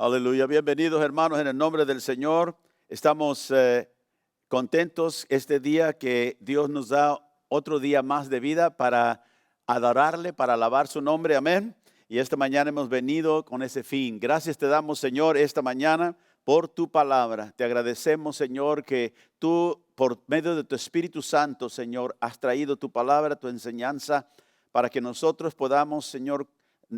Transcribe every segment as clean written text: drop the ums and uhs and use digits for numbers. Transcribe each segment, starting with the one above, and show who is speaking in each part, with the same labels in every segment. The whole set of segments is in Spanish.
Speaker 1: Aleluya. Bienvenidos, hermanos, en el nombre del Señor. Estamos contentos este día que Dios nos da otro día más de vida para adorarle, para alabar su nombre. Amén. Y esta mañana hemos venido con ese fin. Gracias te damos, Señor, esta mañana por tu palabra. Te agradecemos, Señor, que tú, por medio de tu Espíritu Santo, Señor, has traído tu palabra, tu enseñanza, para que nosotros podamos, Señor,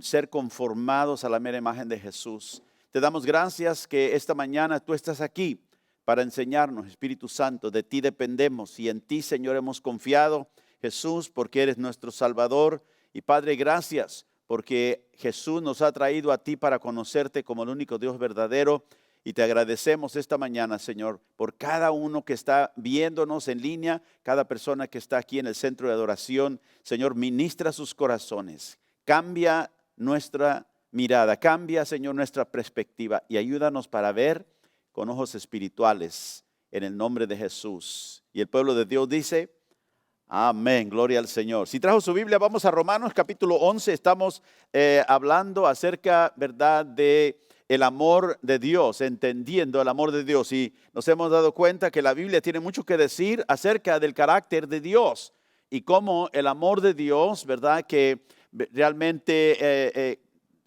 Speaker 1: ser conformados a la mera imagen de Jesús. Te damos gracias que esta mañana tú estás aquí para enseñarnos, Espíritu Santo. De ti dependemos y en ti, Señor, hemos confiado, Jesús, porque eres nuestro Salvador. Y Padre, gracias porque Jesús nos ha traído a ti para conocerte como el único Dios verdadero. Y te agradecemos esta mañana, Señor, por cada uno que está viéndonos en línea, cada persona que está aquí en el centro de adoración. Señor, ministra sus corazones, cambia nuestra mirada, cambia, Señor, nuestra perspectiva y ayúdanos para ver con ojos espirituales en el nombre de Jesús. Y el pueblo de Dios dice, amén, gloria al Señor. Si trajo su Biblia, vamos a Romanos capítulo 11. Estamos hablando acerca, ¿verdad?, de el amor de Dios, entendiendo el amor de Dios. Y nos hemos dado cuenta que la Biblia tiene mucho que decir acerca del carácter de Dios y cómo el amor de Dios, ¿verdad?, que realmente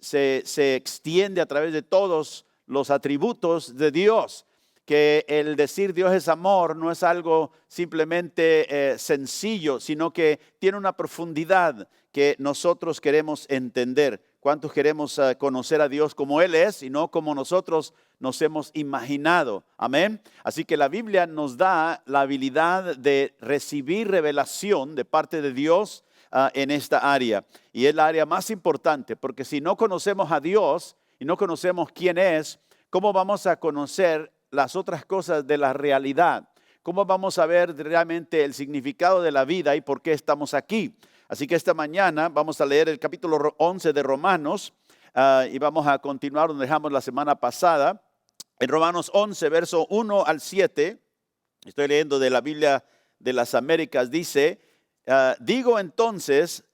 Speaker 1: se extiende a través de todos los atributos de Dios. Que el decir Dios es amor no es algo simplemente sencillo, sino que tiene una profundidad que nosotros queremos entender. ¿Cuántos queremos conocer a Dios como Él es y no como nosotros nos hemos imaginado? Amén. Así que la Biblia nos da la habilidad de recibir revelación de parte de Dios en esta área. Y es la área más importante, porque si no conocemos a Dios y no conocemos quién es, ¿cómo vamos a conocer las otras cosas de la realidad? ¿Cómo vamos a ver realmente el significado de la vida y por qué estamos aquí? Así que esta mañana vamos a leer el capítulo 11 de Romanos y vamos a continuar donde dejamos la semana pasada. En Romanos 11, verso 1 al 7, estoy leyendo de la Biblia de las Américas, dice, digo entonces,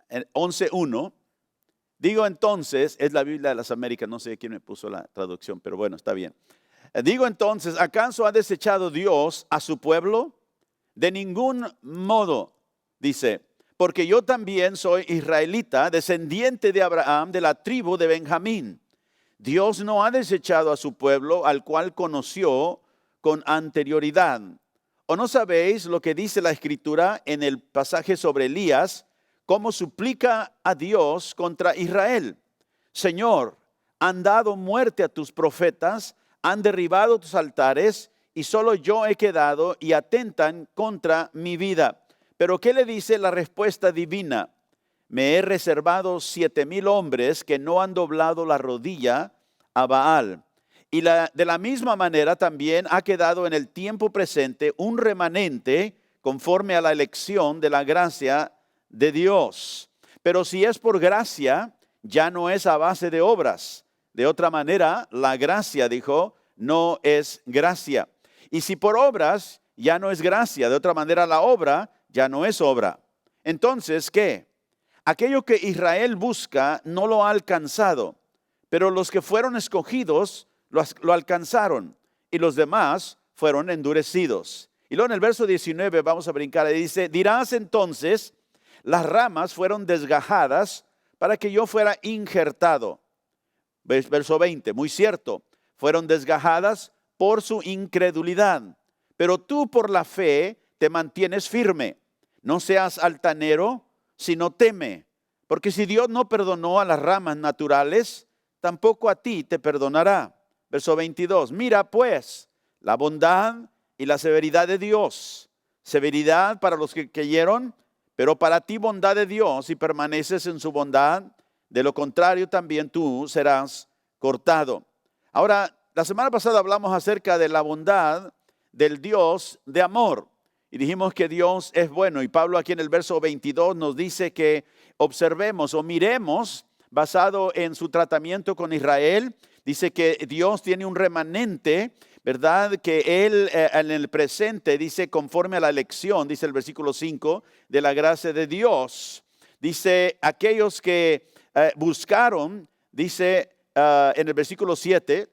Speaker 1: 11.1, digo entonces, es la Biblia de las Américas, no sé quién me puso la traducción, pero bueno, está bien. Digo entonces, ¿acaso ha desechado Dios a su pueblo? De ningún modo, dice, porque yo también soy israelita, descendiente de Abraham, de la tribu de Benjamín. Dios no ha desechado a su pueblo, al cual conoció con anterioridad. ¿O no sabéis lo que dice la Escritura en el pasaje sobre Elías, cómo suplica a Dios contra Israel? Señor, han dado muerte a tus profetas, han derribado tus altares, y solo yo he quedado y atentan contra mi vida. Pero ¿qué le dice la respuesta divina? Me he reservado 7,000 hombres que no han doblado la rodilla a Baal. Y de la misma manera también ha quedado en el tiempo presente un remanente conforme a la elección de la gracia de Dios. Pero si es por gracia, ya no es a base de obras. De otra manera, la gracia, dijo, no es gracia. Y si por obras, ya no es gracia. De otra manera, la obra ya no es obra. Entonces, ¿qué? Aquello que Israel busca no lo ha alcanzado, pero los que fueron escogidos lo alcanzaron y los demás fueron endurecidos. Y luego en el verso 19 vamos a brincar y dice, dirás entonces, las ramas fueron desgajadas para que yo fuera injertado. Verso 20, muy cierto, fueron desgajadas por su incredulidad, pero tú por la fe te mantienes firme. No seas altanero, sino teme, porque si Dios no perdonó a las ramas naturales, tampoco a ti te perdonará. Verso 22, mira pues la bondad y la severidad de Dios. Severidad para los que creyeron, pero para ti bondad de Dios y permaneces en su bondad. De lo contrario también tú serás cortado. Ahora, la semana pasada hablamos acerca de la bondad del Dios de amor. Y dijimos que Dios es bueno. Y Pablo aquí en el verso 22 nos dice que observemos o miremos, basado en su tratamiento con Israel, dice que Dios tiene un remanente, ¿verdad? Que Él en el presente dice conforme a la elección, dice el versículo 5, de la gracia de Dios. Dice aquellos que buscaron, dice en el versículo 7,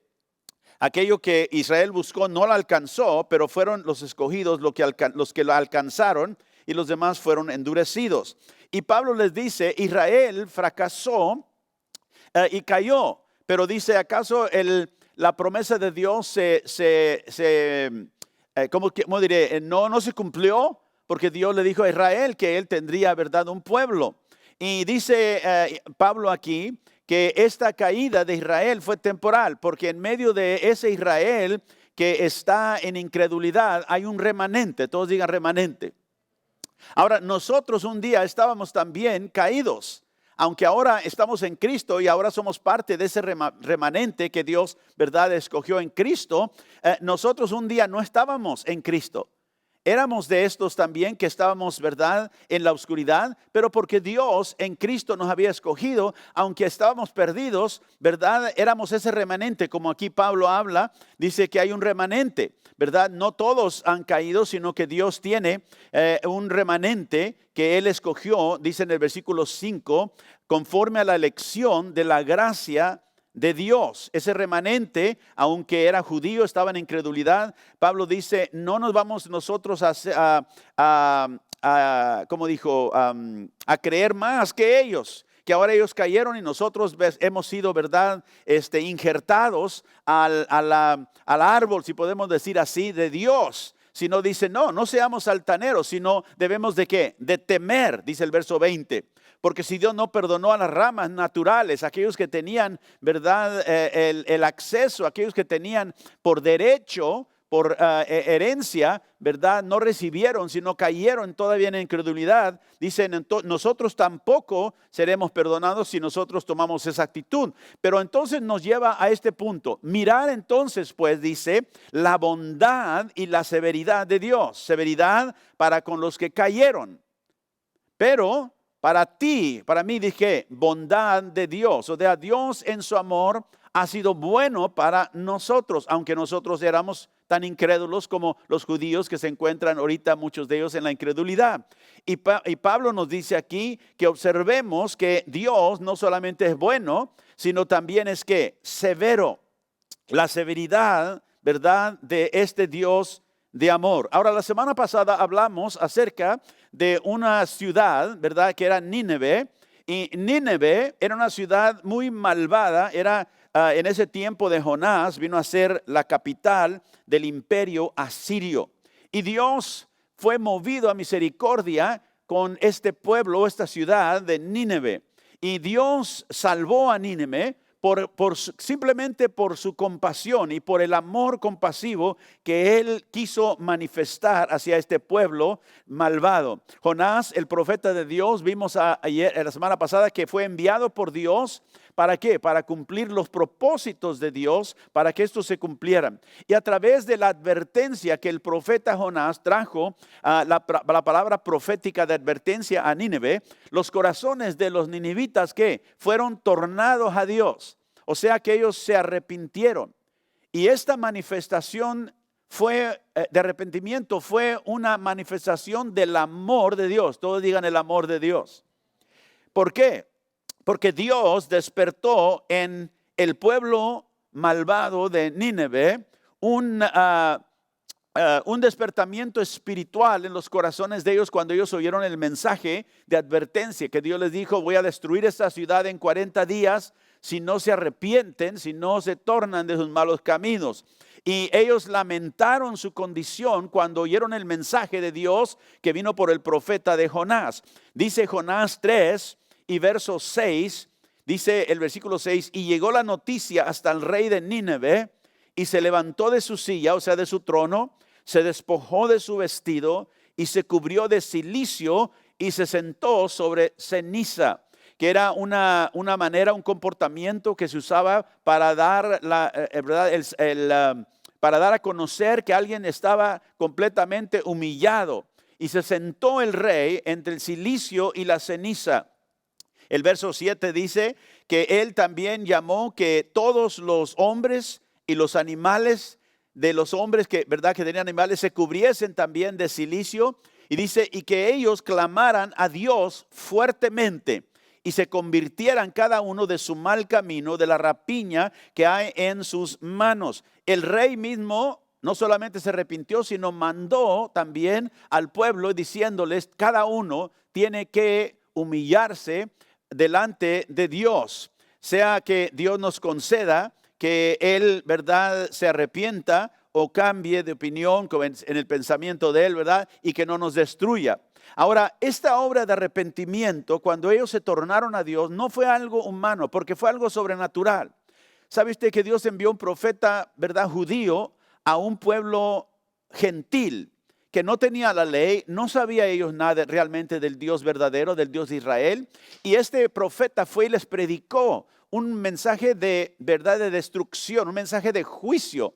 Speaker 1: aquello que Israel buscó no lo alcanzó, pero fueron los escogidos los que lo alcanzaron y los demás fueron endurecidos. Y Pablo les dice, Israel fracasó y cayó, pero dice, ¿acaso la promesa de Dios ¿cómo diré? No se cumplió, porque Dios le dijo a Israel que él tendría, ¿verdad?, un pueblo. Y dice Pablo aquí que esta caída de Israel fue temporal, porque en medio de ese Israel que está en incredulidad hay un remanente, todos digan remanente. Ahora, nosotros un día estábamos también caídos, aunque ahora estamos en Cristo y ahora somos parte de ese remanente que Dios, ¿verdad?, escogió en Cristo. Nosotros un día no estábamos en Cristo. Éramos de estos también que estábamos, ¿verdad?, en la oscuridad, pero porque Dios en Cristo nos había escogido, aunque estábamos perdidos, ¿verdad?, éramos ese remanente, como aquí Pablo habla, dice que hay un remanente, ¿verdad? No todos han caído, sino que Dios tiene un remanente que Él escogió, dice en el versículo 5, conforme a la elección de la gracia de Dios. Ese remanente, aunque era judío, estaba en incredulidad. Pablo dice, no nos vamos nosotros ¿cómo dijo? A creer más que ellos, que ahora ellos cayeron y nosotros hemos sido, ¿verdad?, injertados al árbol, si podemos decir así, de Dios. Sino dice, no seamos altaneros, sino debemos de ¿qué? De temer, dice el verso 20. Porque si Dios no perdonó a las ramas naturales, aquellos que tenían, ¿verdad?, el acceso, aquellos que tenían por derecho, por herencia, ¿verdad?, no recibieron, sino cayeron todavía en incredulidad. Dicen, nosotros tampoco seremos perdonados si nosotros tomamos esa actitud. Pero entonces nos lleva a este punto. Mirar entonces, pues, dice, la bondad y la severidad de Dios. Severidad para con los que cayeron. Pero para ti, para mí, dije, bondad de Dios. O sea, Dios en su amor ha sido bueno para nosotros, aunque nosotros éramos tan incrédulos como los judíos que se encuentran ahorita, muchos de ellos en la incredulidad. Y Pablo nos dice aquí que observemos que Dios no solamente es bueno, sino también es que severo. La severidad, ¿verdad?, de este Dios de amor. Ahora, la semana pasada hablamos acerca de una ciudad, ¿verdad?, que era Nínive. Y Nínive era una ciudad muy malvada, era en ese tiempo de Jonás, vino a ser la capital del imperio asirio. Y Dios fue movido a misericordia con este pueblo, esta ciudad de Nínive. Y Dios salvó a Nínive simplemente por su compasión y por el amor compasivo que Él quiso manifestar hacia este pueblo malvado. Jonás, el profeta de Dios, vimos la semana pasada que fue enviado por Dios. ¿Para qué? Para cumplir los propósitos de Dios, para que estos se cumplieran. Y a través de la advertencia que el profeta Jonás trajo, la palabra profética de advertencia a Nínive, los corazones de los ninivitas que fueron tornados a Dios. O sea que ellos se arrepintieron. Y esta manifestación de arrepentimiento fue una manifestación del amor de Dios. Todos digan el amor de Dios. ¿Por qué? Porque Dios despertó en el pueblo malvado de Nínive un despertamiento espiritual en los corazones de ellos cuando ellos oyeron el mensaje de advertencia que Dios les dijo: voy a destruir esta ciudad en 40 días si no se arrepienten, si no se tornan de sus malos caminos. Y ellos lamentaron su condición cuando oyeron el mensaje de Dios que vino por el profeta de Jonás. Dice Jonás 3 y verso 6, dice el versículo 6, y llegó la noticia hasta el rey de Nínive y se levantó de su silla, o sea de su trono, se despojó de su vestido y se cubrió de cilicio y se sentó sobre ceniza, que era una manera, un comportamiento que se usaba para dar para dar a conocer que alguien estaba completamente humillado. Y se sentó el rey entre el cilicio y la ceniza. El verso 7 dice que él también llamó que todos los hombres y los animales de los hombres que tenían animales se cubriesen también de cilicio. Y dice, y que ellos clamaran a Dios fuertemente. y se convirtieran cada uno de su mal camino, de la rapiña que hay en sus manos. El rey mismo no solamente se arrepintió, sino mandó también al pueblo diciéndoles, cada uno tiene que humillarse delante de Dios. Sea que Dios nos conceda que Él, ¿verdad?, se arrepienta o cambie de opinión en el pensamiento de Él, ¿verdad?, y que no nos destruya. Ahora, esta obra de arrepentimiento, cuando ellos se tornaron a Dios, no fue algo humano, porque fue algo sobrenatural. ¿Sabe usted que Dios envió un profeta, ¿verdad?, judío a un pueblo gentil que no tenía la ley, no sabía ellos nada realmente del Dios verdadero, del Dios de Israel? Y este profeta fue y les predicó un mensaje de verdad, de destrucción, un mensaje de juicio.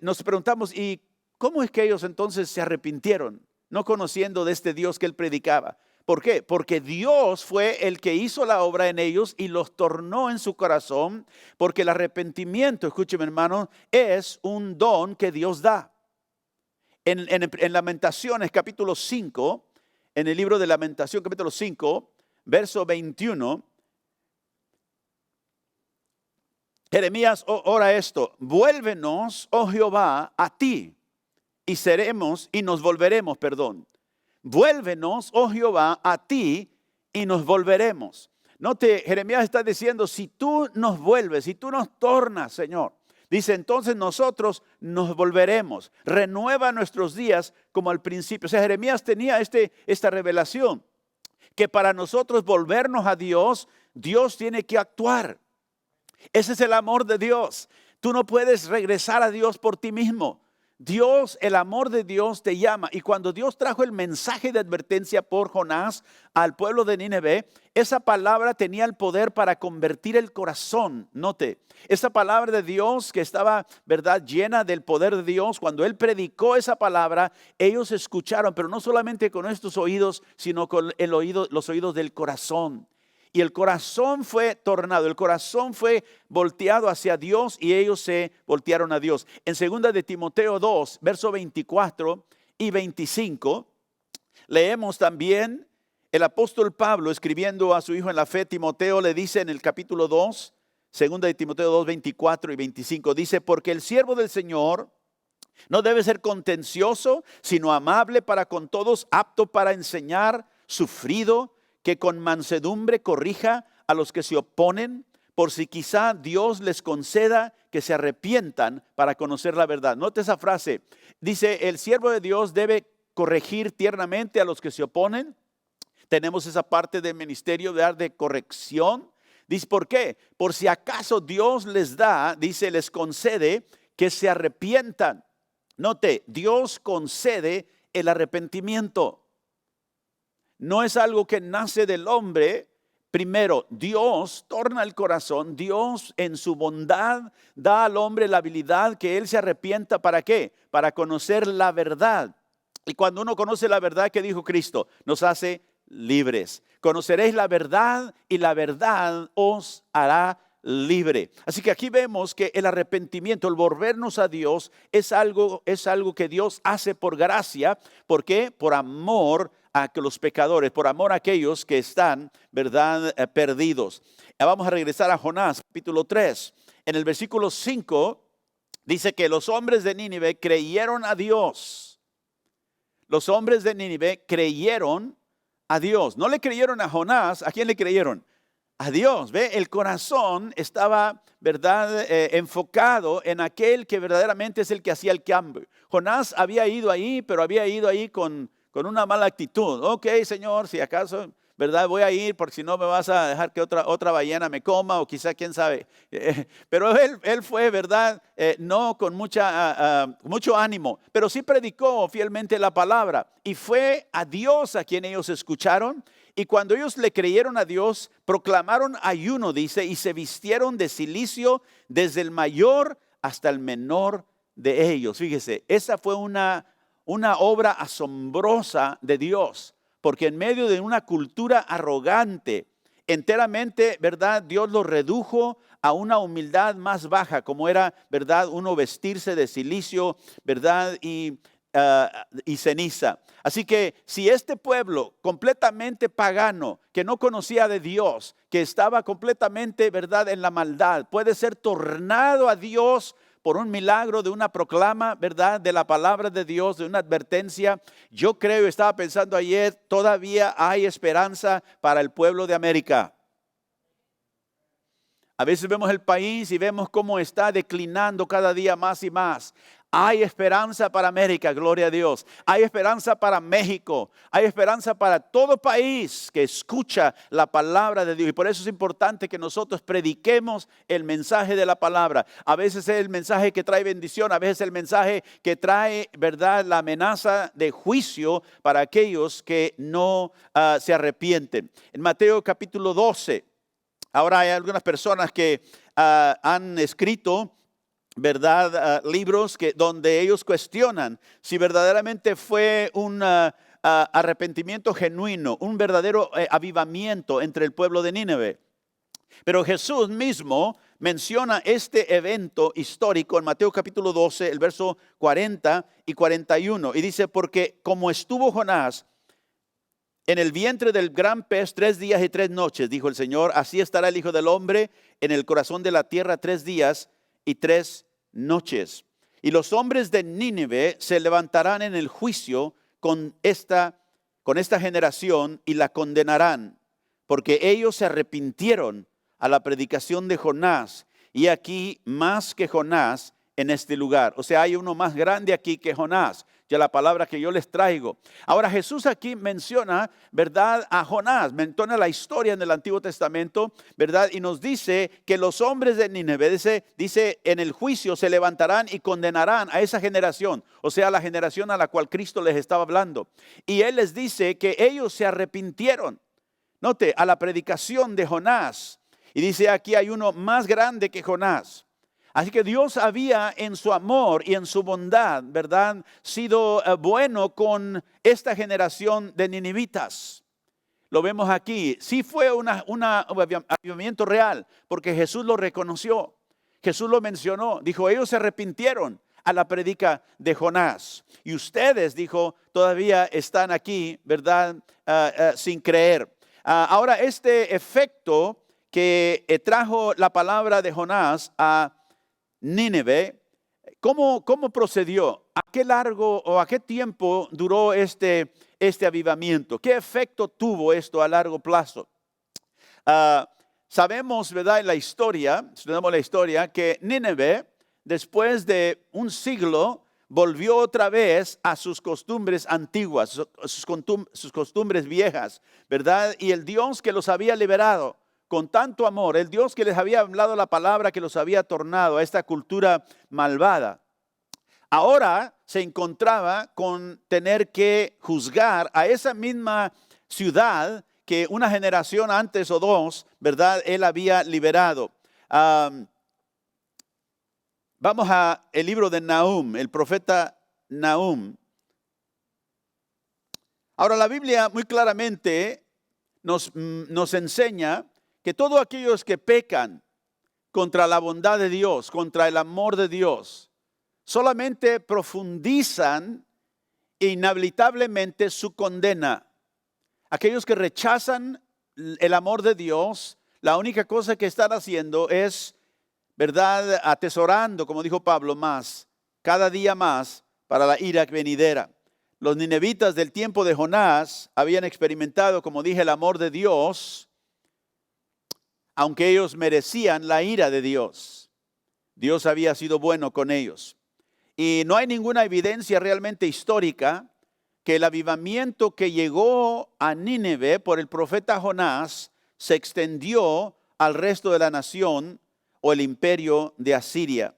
Speaker 1: Nos preguntamos, ¿y cómo es que ellos entonces se arrepintieron, no conociendo de este Dios que él predicaba? ¿Por qué? Porque Dios fue el que hizo la obra en ellos y los tornó en su corazón, porque el arrepentimiento, escúcheme hermano, es un don que Dios da. En Lamentaciones capítulo 5, en el libro de Lamentación capítulo 5, verso 21, Jeremías ora esto: vuélvenos, oh Jehová, a ti, y seremos, y nos volveremos, perdón. Vuélvenos, oh Jehová, a ti, y nos volveremos. Note, Jeremías está diciendo, si tú nos vuelves, si tú nos tornas, Señor, dice, entonces nosotros nos volveremos. Renueva nuestros días como al principio. O sea, Jeremías tenía esta revelación, que para nosotros volvernos a Dios, Dios tiene que actuar. Ese es el amor de Dios. Tú no puedes regresar a Dios por ti mismo. Dios, el amor de Dios te llama. Y cuando Dios trajo el mensaje de advertencia por Jonás al pueblo de Nínive, esa palabra tenía el poder para convertir el corazón. Note, esa palabra de Dios que estaba, ¿verdad?, llena del poder de Dios. Cuando Él predicó esa palabra, ellos escucharon, pero no solamente con estos oídos, sino con los oídos del corazón. Y el corazón fue tornado, el corazón fue volteado hacia Dios y ellos se voltearon a Dios. En 2 de Timoteo 2, verso 24 y 25, leemos también el apóstol Pablo escribiendo a su hijo en la fe, Timoteo, le dice en el capítulo 2, 2 de Timoteo 2, 24 y 25, dice, porque el siervo del Señor no debe ser contencioso, sino amable para con todos, apto para enseñar, sufrido, que con mansedumbre corrija a los que se oponen, por si quizá Dios les conceda que se arrepientan para conocer la verdad. Note esa frase. Dice, el siervo de Dios debe corregir tiernamente a los que se oponen. Tenemos esa parte del ministerio de corrección. Dice, ¿por qué? Por si acaso Dios les da, dice, les concede que se arrepientan. Note, Dios concede el arrepentimiento. No es algo que nace del hombre. Primero, Dios torna el corazón. Dios en su bondad da al hombre la habilidad que él se arrepienta. ¿Para qué? Para conocer la verdad. Y cuando uno conoce la verdad que dijo Cristo, nos hace libres. Conoceréis la verdad y la verdad os hará libre. Así que aquí vemos que el arrepentimiento, el volvernos a Dios, es algo que Dios hace por gracia. ¿Por qué? Por amor a los pecadores, por amor a aquellos que están, ¿verdad?, perdidos. Vamos a regresar a Jonás, capítulo 3. En el versículo 5 dice que los hombres de Nínive creyeron a Dios. Los hombres de Nínive creyeron a Dios. No le creyeron a Jonás. ¿A quién le creyeron? A Dios. ¿Ve? El corazón estaba, ¿verdad?, enfocado en aquel que verdaderamente es el que hacía el cambio. Jonás había ido ahí, pero había ido ahí con una mala actitud. Ok, Señor, si acaso, ¿verdad?, voy a ir porque si no me vas a dejar que otra ballena me coma o quizá, quién sabe. Pero él fue, ¿verdad?, no con mucho ánimo, pero sí predicó fielmente la palabra. Y fue a Dios a quien ellos escucharon. Y cuando ellos le creyeron a Dios, proclamaron ayuno, dice, y se vistieron de cilicio desde el mayor hasta el menor de ellos. Fíjese, esa fue una obra asombrosa de Dios, porque en medio de una cultura arrogante, enteramente, ¿verdad?, Dios los redujo a una humildad más baja, como era, ¿verdad?, uno vestirse de cilicio, ¿verdad?, y y ceniza. Así que si este pueblo completamente pagano, que no conocía de Dios, que estaba completamente, ¿verdad?, en la maldad, puede ser tornado a Dios por un milagro de una proclama, ¿verdad?, de la palabra de Dios, de una advertencia. Yo creo, estaba pensando ayer, todavía hay esperanza para el pueblo de América. A veces vemos el país y vemos cómo está declinando cada día más y más. Hay esperanza para América, gloria a Dios. Hay esperanza para México. Hay esperanza para todo país que escucha la palabra de Dios. Y por eso es importante que nosotros prediquemos el mensaje de la palabra. A veces es el mensaje que trae bendición, a veces es el mensaje que trae, ¿verdad?, la amenaza de juicio para aquellos que no se arrepienten. En Mateo capítulo 12. Ahora hay algunas personas que han escrito, ¿verdad?, libros donde ellos cuestionan si verdaderamente fue un arrepentimiento genuino, un verdadero avivamiento entre el pueblo de Nínive. Pero Jesús mismo menciona este evento histórico en Mateo capítulo 12, el verso 40 y 41. Y dice, porque como estuvo Jonás en el vientre del gran pez 3 días y 3 noches, dijo el Señor, así estará el Hijo del Hombre en el corazón de la tierra 3 días y 3 noches. Y los hombres de Nínive se levantarán en el juicio con esta generación y la condenarán, porque ellos se arrepintieron a la predicación de Jonás. Y aquí más que Jonás en este lugar. O sea, hay uno más grande aquí que Jonás. Ya la palabra que yo les traigo. Ahora Jesús aquí menciona, ¿verdad?, a Jonás, menciona la historia en el Antiguo Testamento, ¿verdad? Y nos dice que los hombres de Nínive, dice en el juicio se levantarán y condenarán a esa generación, o sea, la generación a la cual Cristo les estaba hablando. Y Él les dice que ellos se arrepintieron, note, a la predicación de Jonás. Y dice aquí hay uno más grande que Jonás. Así que Dios había en su amor y en su bondad, ¿verdad?, sido bueno con esta generación de ninivitas. Lo vemos aquí. Sí fue un avivamiento real, porque Jesús lo reconoció. Jesús lo mencionó. Dijo, ellos se arrepintieron a la predica de Jonás. Y ustedes, dijo, todavía están aquí, ¿verdad?, sin creer. Ahora, este efecto que trajo la palabra de Jonás a Nínive, ¿cómo procedió? ¿A qué largo o a qué tiempo duró este avivamiento? ¿Qué efecto tuvo esto a largo plazo? Sabemos, ¿verdad?, en la historia, estudiamos la historia, que Nínive, después de un siglo, volvió otra vez a sus costumbres antiguas, sus costumbres viejas, ¿verdad? Y el Dios que los había liberado con tanto amor, el Dios que les había hablado la palabra, que los había tornado a esta cultura malvada, ahora se encontraba con tener que juzgar a esa misma ciudad que una generación antes o dos, ¿verdad?, él había liberado. Vamos a el libro de Nahum, el profeta Nahum. Ahora la Biblia muy claramente nos enseña que todos aquellos que pecan contra la bondad de Dios, contra el amor de Dios, solamente profundizan inhabilitablemente su condena. Aquellos que rechazan el amor de Dios, la única cosa que están haciendo es, ¿verdad?, atesorando, como dijo Pablo, más, cada día más para la ira venidera. Los ninevitas del tiempo de Jonás habían experimentado, como dije, el amor de Dios, aunque ellos merecían la ira de Dios. Dios había sido bueno con ellos. Y no hay ninguna evidencia realmente histórica que el avivamiento que llegó a Nínive por el profeta Jonás se extendió al resto de la nación o el imperio de Asiria.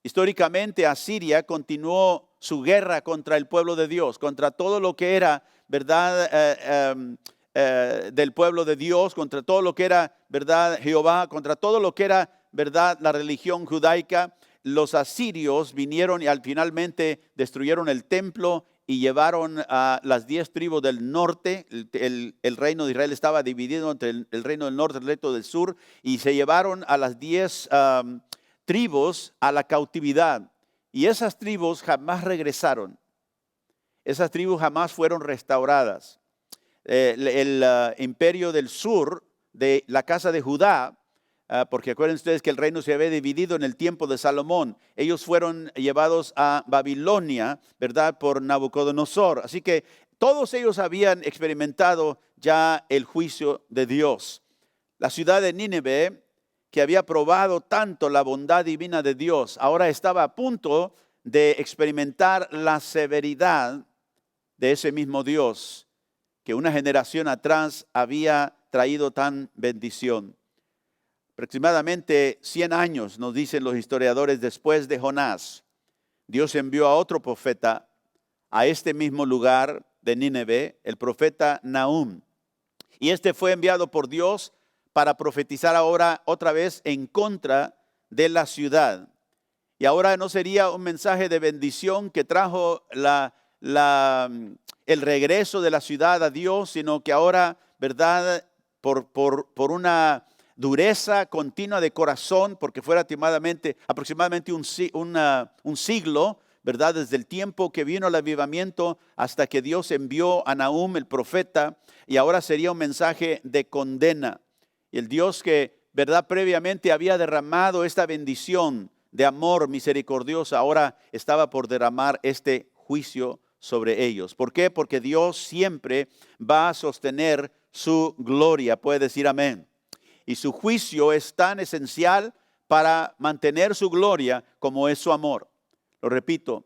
Speaker 1: Históricamente Asiria continuó su guerra contra el pueblo de Dios, contra todo lo que era, ¿verdad?, del pueblo de Dios, contra todo lo que era, ¿verdad?, Jehová, contra todo lo que era, ¿verdad?, la religión judaica. Los asirios vinieron y finalmente destruyeron el templo y llevaron a las 10 tribus del norte. El reino de Israel estaba dividido entre el reino del norte y el reino del sur, y se llevaron a las 10 tribus a la cautividad. Y esas tribus jamás regresaron. Esas tribus jamás fueron restauradas. El imperio del sur de la casa de Judá, porque acuérdense ustedes que el reino se había dividido en el tiempo de Salomón. Ellos fueron llevados a Babilonia, ¿verdad?, por Nabucodonosor. Así que todos ellos habían experimentado ya el juicio de Dios. La ciudad de Nínive, que había probado tanto la bondad divina de Dios, ahora estaba a punto de experimentar la severidad de ese mismo Dios que una generación atrás había traído tan bendición. Aproximadamente 100 años, nos dicen los historiadores, después de Jonás, Dios envió a otro profeta a este mismo lugar de Nínive, el profeta Nahum. Y este fue enviado por Dios para profetizar ahora otra vez en contra de la ciudad. Y ahora no sería un mensaje de bendición que trajo el regreso de la ciudad a Dios, sino que ahora, ¿verdad?, por una dureza continua de corazón, porque fue aproximadamente un siglo, ¿verdad?, desde el tiempo que vino el avivamiento hasta que Dios envió a Nahum el profeta, y ahora sería un mensaje de condena. Y el Dios que, ¿verdad?, previamente había derramado esta bendición de amor misericordioso, ahora estaba por derramar este juicio sobre ellos. ¿Por qué? Porque Dios siempre va a sostener su gloria. Puede decir amén. Y su juicio es tan esencial para mantener su gloria como es su amor. Lo repito,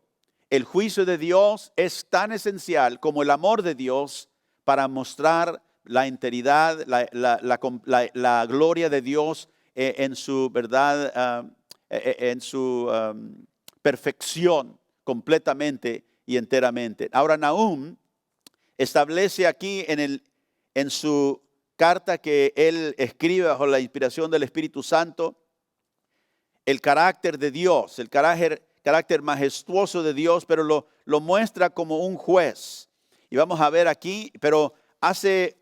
Speaker 1: el juicio de Dios es tan esencial como el amor de Dios para mostrar la integridad, la gloria de Dios en su verdad, en su perfección completamente y enteramente. Ahora Nahum establece aquí en su carta que él escribe bajo la inspiración del Espíritu Santo el carácter de Dios, el carácter majestuoso de Dios, pero lo muestra como un juez. Y vamos a ver aquí, pero hace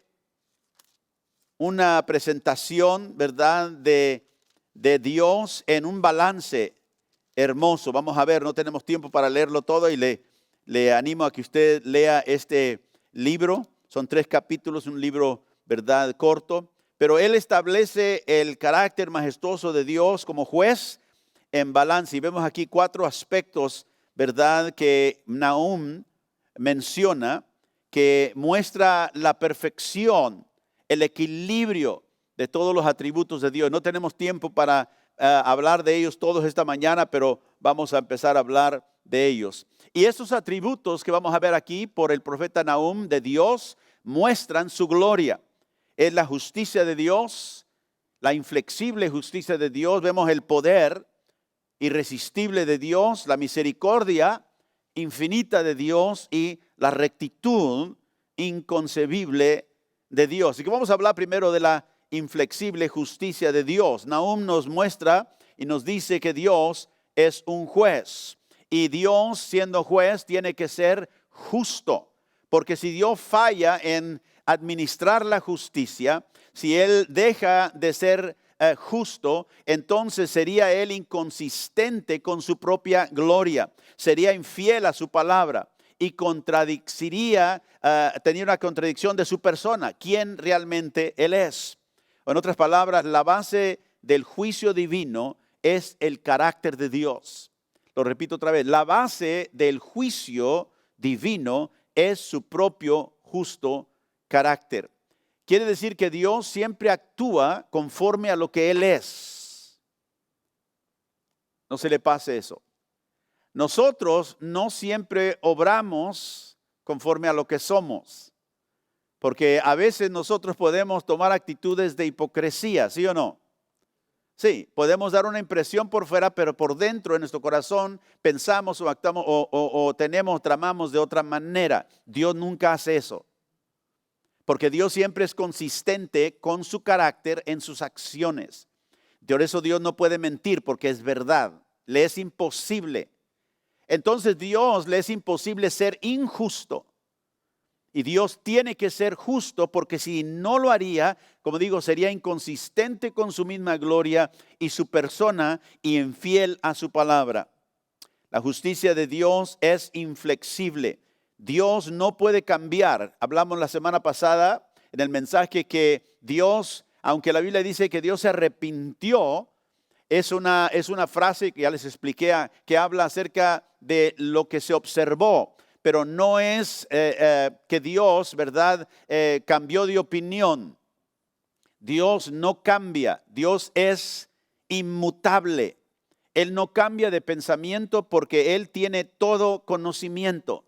Speaker 1: una presentación, ¿verdad?, de Dios en un balance hermoso. Vamos a ver, no tenemos tiempo para leerlo todo y le animo a que usted lea este libro. Son 3 capítulos, un libro, ¿verdad?, corto. Pero él establece el carácter majestuoso de Dios como juez en balance. Y vemos aquí 4 aspectos, ¿verdad?, que Nahum menciona, que muestra la perfección, el equilibrio de todos los atributos de Dios. No tenemos tiempo para hablar de ellos todos esta mañana, pero vamos a empezar a hablar de ellos. Y estos atributos que vamos a ver aquí por el profeta Nahum de Dios muestran su gloria. Es la justicia de Dios, la inflexible justicia de Dios. Vemos el poder irresistible de Dios, la misericordia infinita de Dios y la rectitud inconcebible de Dios. Así que vamos a hablar primero de la inflexible justicia de Dios. Nahum nos muestra y nos dice que Dios es un juez. Y Dios, siendo juez, tiene que ser justo. Porque si Dios falla en administrar la justicia, si Él deja de ser justo, entonces sería Él inconsistente con su propia gloria. Sería infiel a su palabra y tendría una contradicción de su persona, quién realmente Él es. En otras palabras, la base del juicio divino es el carácter de Dios. Lo repito otra vez, la base del juicio divino es su propio justo carácter. Quiere decir que Dios siempre actúa conforme a lo que Él es. No se le pase eso. Nosotros no siempre obramos conforme a lo que somos, porque a veces nosotros podemos tomar actitudes de hipocresía, ¿sí o no? Sí, podemos dar una impresión por fuera, pero por dentro, en nuestro corazón, pensamos o actuamos tramamos de otra manera. Dios nunca hace eso, porque Dios siempre es consistente con su carácter en sus acciones. Por eso Dios no puede mentir, porque es verdad, le es imposible. Entonces Dios le es imposible ser injusto. Y Dios tiene que ser justo, porque si no lo haría, como digo, sería inconsistente con su misma gloria y su persona y infiel a su palabra. La justicia de Dios es inflexible. Dios no puede cambiar. Hablamos la semana pasada en el mensaje que Dios, aunque la Biblia dice que Dios se arrepintió, es una frase que ya les expliqué, que habla acerca de lo que se observó, pero no es que Dios, ¿verdad?, cambió de opinión. Dios no cambia, Dios es inmutable. Él no cambia de pensamiento porque Él tiene todo conocimiento.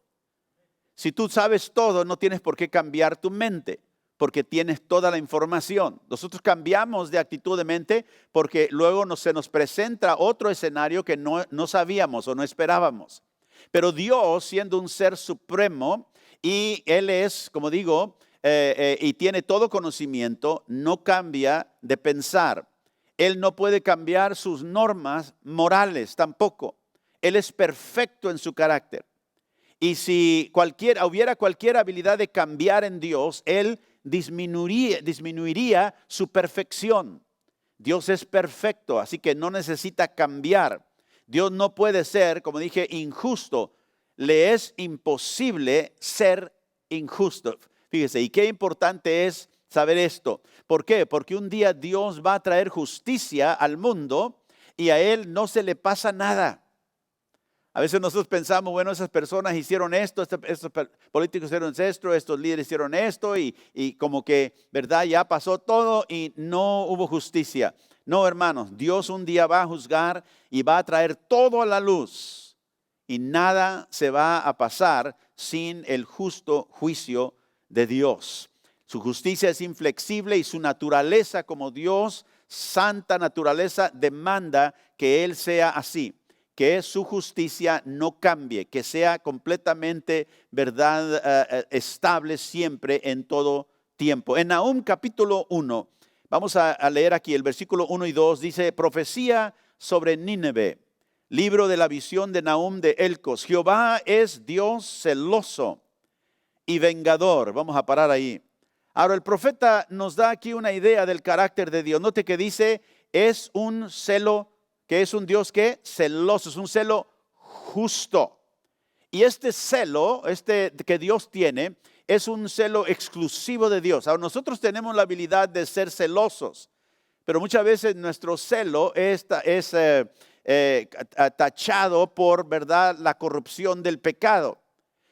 Speaker 1: Si tú sabes todo, no tienes por qué cambiar tu mente, porque tienes toda la información. Nosotros cambiamos de actitud de mente porque luego se nos presenta otro escenario que no sabíamos o no esperábamos. Pero Dios, siendo un ser supremo, y Él es, como digo, y tiene todo conocimiento, no cambia de pensar. Él no puede cambiar sus normas morales tampoco. Él es perfecto en su carácter. Y si hubiera cualquier habilidad de cambiar en Dios, Él disminuiría su perfección. Dios es perfecto, así que no necesita cambiar. Dios no puede ser, como dije, injusto. Le es imposible ser injusto. Fíjese, y qué importante es saber esto. ¿Por qué? Porque un día Dios va a traer justicia al mundo y a Él no se le pasa nada. A veces nosotros pensamos, bueno, esas personas hicieron esto, estos políticos hicieron esto, estos líderes hicieron esto y como que, ¿verdad? Ya pasó todo y no hubo justicia. No, hermanos, Dios un día va a juzgar y va a traer todo a la luz y nada se va a pasar sin el justo juicio de Dios. Su justicia es inflexible y su naturaleza como Dios, santa naturaleza, demanda que Él sea así. Que su justicia no cambie, que sea completamente, verdad, estable siempre en todo tiempo. En Nahum capítulo 1, vamos a leer aquí el versículo 1 y 2, dice, profecía sobre Nínive, libro de la visión de Nahum de Elcos. Jehová es Dios celoso y vengador. Vamos a parar ahí. Ahora el profeta nos da aquí una idea del carácter de Dios. Note que dice, es un celo que es un Dios que celoso, es un celo justo. Y este celo, que Dios tiene, es un celo exclusivo de Dios. Ahora nosotros tenemos la habilidad de ser celosos, pero muchas veces nuestro celo es tachado por, ¿verdad?, la corrupción del pecado.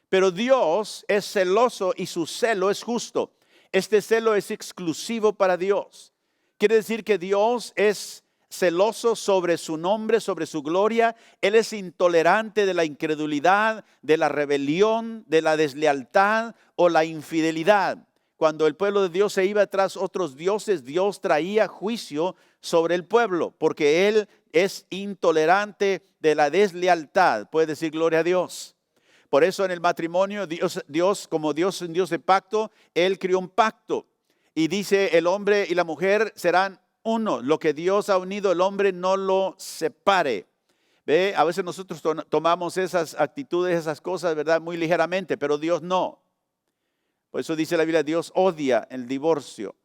Speaker 1: Pero Dios es celoso y su celo es justo. Este celo es exclusivo para Dios. Quiere decir que Dios es celoso sobre su nombre, sobre su gloria. Él es intolerante de la incredulidad, de la rebelión, de la deslealtad o la infidelidad. Cuando el pueblo de Dios se iba tras otros dioses, Dios traía juicio sobre el pueblo, porque Él es intolerante de la deslealtad. Puede decir gloria a Dios. Por eso en el matrimonio, Dios, como Dios es un Dios de pacto, Él creó un pacto. Y dice, el hombre y la mujer serán uno. Lo que Dios ha unido, el hombre no lo separe. ¿Ve? A veces nosotros tomamos esas actitudes, esas cosas, ¿verdad?, muy ligeramente, pero Dios no. Por eso dice la Biblia, Dios odia el divorcio.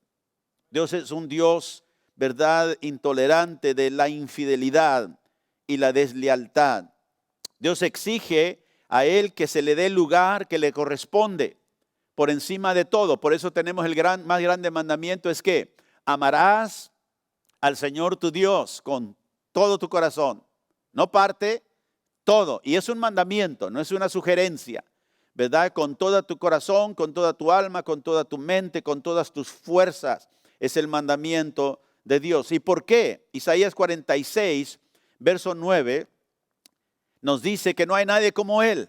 Speaker 1: Dios es un Dios, ¿verdad?, intolerante de la infidelidad y la deslealtad. Dios exige a Él que se le dé el lugar que le corresponde por encima de todo. Por eso tenemos el más grande mandamiento, es que amarás al Señor tu Dios con todo tu corazón, no parte, todo. Y es un mandamiento, no es una sugerencia, ¿verdad? Con todo tu corazón, con toda tu alma, con toda tu mente, con todas tus fuerzas. Es el mandamiento de Dios. ¿Y por qué? Isaías 46, verso 9, nos dice que no hay nadie como Él.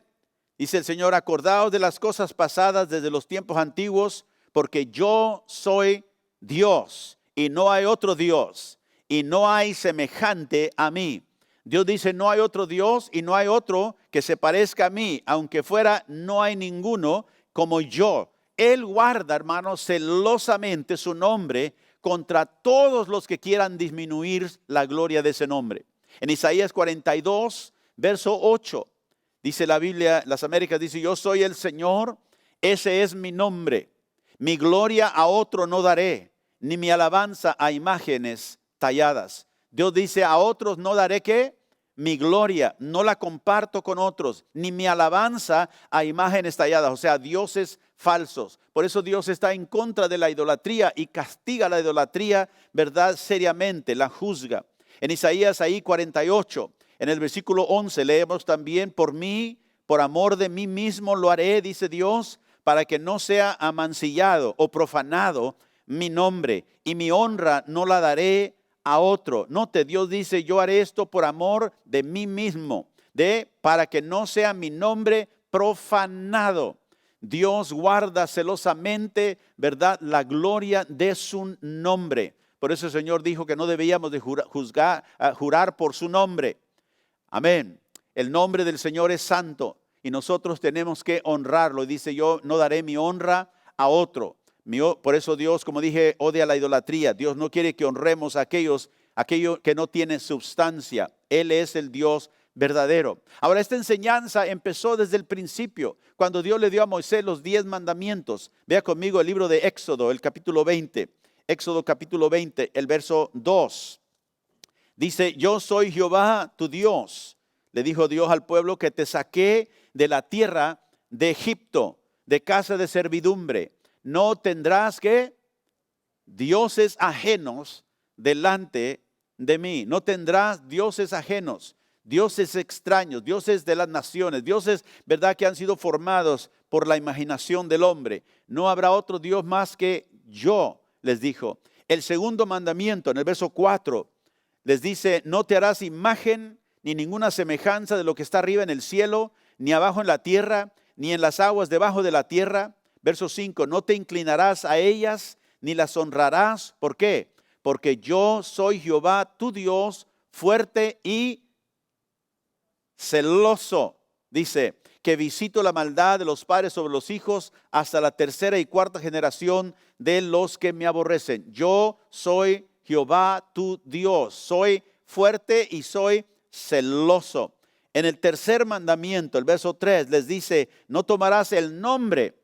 Speaker 1: Dice el Señor, acordaos de las cosas pasadas desde los tiempos antiguos, porque yo soy Dios. Y no hay otro Dios, y no hay semejante a mí. Dios dice, no hay otro Dios y no hay otro que se parezca a mí. Aunque fuera, no hay ninguno como yo. Él guarda, hermanos, celosamente su nombre contra todos los que quieran disminuir la gloria de ese nombre. En Isaías 42, verso 8, dice la Biblia, las Américas, dice, yo soy el Señor, ese es mi nombre. Mi gloria a otro no daré, ni mi alabanza a imágenes talladas. Dios dice, a otros no daré ¿qué? mi gloria no la comparto con otros, ni mi alabanza a imágenes talladas, o sea, dioses falsos. Por eso Dios está en contra de la idolatría y castiga la idolatría, ¿verdad? Seriamente, la juzga. En Isaías ahí 48, en el versículo 11, leemos también, por mí, por amor de mí mismo lo haré, dice Dios, para que no sea amancillado o profanado mi nombre, y mi honra no la daré a otro. Note, Dios dice, yo haré esto por amor de mí mismo, para que no sea mi nombre profanado. Dios guarda celosamente, ¿verdad?, la gloria de su nombre. Por eso el Señor dijo que no debíamos de jurar por su nombre. Amén. El nombre del Señor es santo y nosotros tenemos que honrarlo. Dice, yo no daré mi honra a otro. Por eso Dios, como dije, odia la idolatría. Dios no quiere que honremos a aquello que no tiene sustancia. Él es el Dios verdadero. Ahora, esta enseñanza empezó desde el principio, cuando Dios le dio a Moisés los 10 mandamientos. Vea conmigo el libro de Éxodo, el capítulo 20. Éxodo capítulo 20, el verso 2. Dice, yo soy Jehová tu Dios. Le dijo Dios al pueblo que te saqué de la tierra de Egipto, de casa de servidumbre. No tendrás que dioses ajenos delante de mí. No tendrás dioses ajenos, dioses extraños, dioses de las naciones, dioses, ¿verdad?, que han sido formados por la imaginación del hombre. No habrá otro Dios más que yo, les dijo. El segundo mandamiento, en el verso 4, les dice, no te harás imagen ni ninguna semejanza de lo que está arriba en el cielo, ni abajo en la tierra, ni en las aguas debajo de la tierra. Verso 5, no te inclinarás a ellas, ni las honrarás. ¿Por qué? Porque yo soy Jehová tu Dios, fuerte y celoso. Dice, que visito la maldad de los padres sobre los hijos hasta la tercera y cuarta generación de los que me aborrecen. Yo soy Jehová tu Dios, soy fuerte y soy celoso. En el tercer mandamiento, el verso 3, les dice, no tomarás el nombre.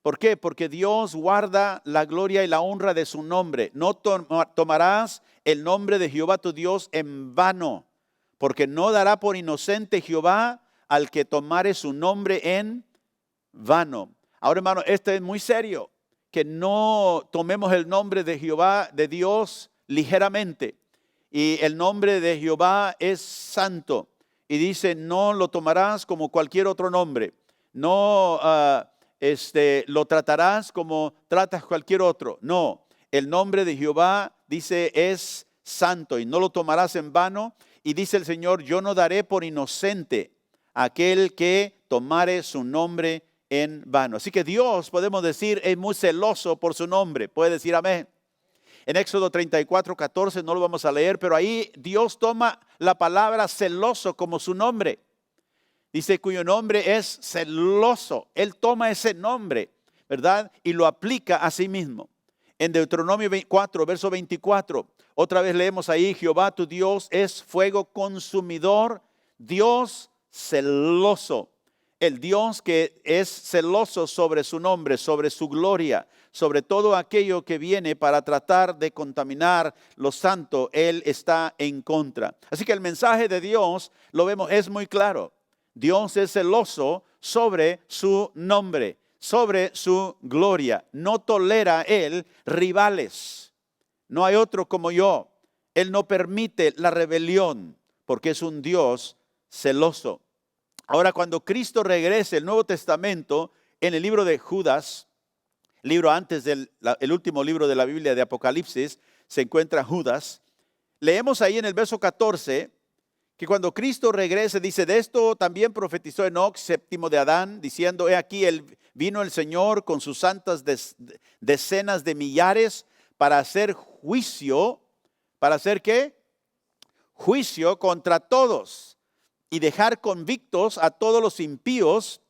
Speaker 1: ¿Por qué? Porque Dios guarda la gloria y la honra de su nombre. No tomarás el nombre de Jehová tu Dios en vano, porque no dará por inocente Jehová al que tomare su nombre en vano. Ahora, hermano, esto es muy serio, que no tomemos el nombre de Jehová, de Dios, ligeramente. Y el nombre de Jehová es santo. Y dice, no lo tomarás como cualquier otro nombre. No lo tratarás como tratas cualquier otro. No, el nombre de Jehová, dice, es santo y no lo tomarás en vano. Y dice el Señor, yo no daré por inocente a aquel que tomare su nombre en vano. Así que Dios, podemos decir, es muy celoso por su nombre. Puede decir amén. En Éxodo 34, 14, no lo vamos a leer, pero ahí Dios toma la palabra celoso como su nombre. Dice, cuyo nombre es celoso. Él toma ese nombre, ¿verdad? Y lo aplica a sí mismo. En Deuteronomio 4, verso 24, otra vez leemos ahí, Jehová tu Dios es fuego consumidor, Dios celoso. El Dios que es celoso sobre su nombre, sobre su gloria, sobre todo aquello que viene para tratar de contaminar lo santo, Él está en contra. Así que el mensaje de Dios, lo vemos, es muy claro. Dios es celoso sobre su nombre, sobre su gloria. No tolera Él rivales. No hay otro como yo. Él no permite la rebelión porque es un Dios celoso. Ahora, cuando Cristo regrese, el Nuevo Testamento, en el libro de Judas, libro antes del el último libro de la Biblia de Apocalipsis, se encuentra Judas. Leemos ahí en el verso 14 que cuando Cristo regrese, dice, de esto también profetizó Enoc, séptimo de Adán, diciendo, he aquí vino el Señor con sus santas decenas de millares para hacer juicio. ¿Para hacer qué? Juicio contra todos y dejar convictos a todos los impíos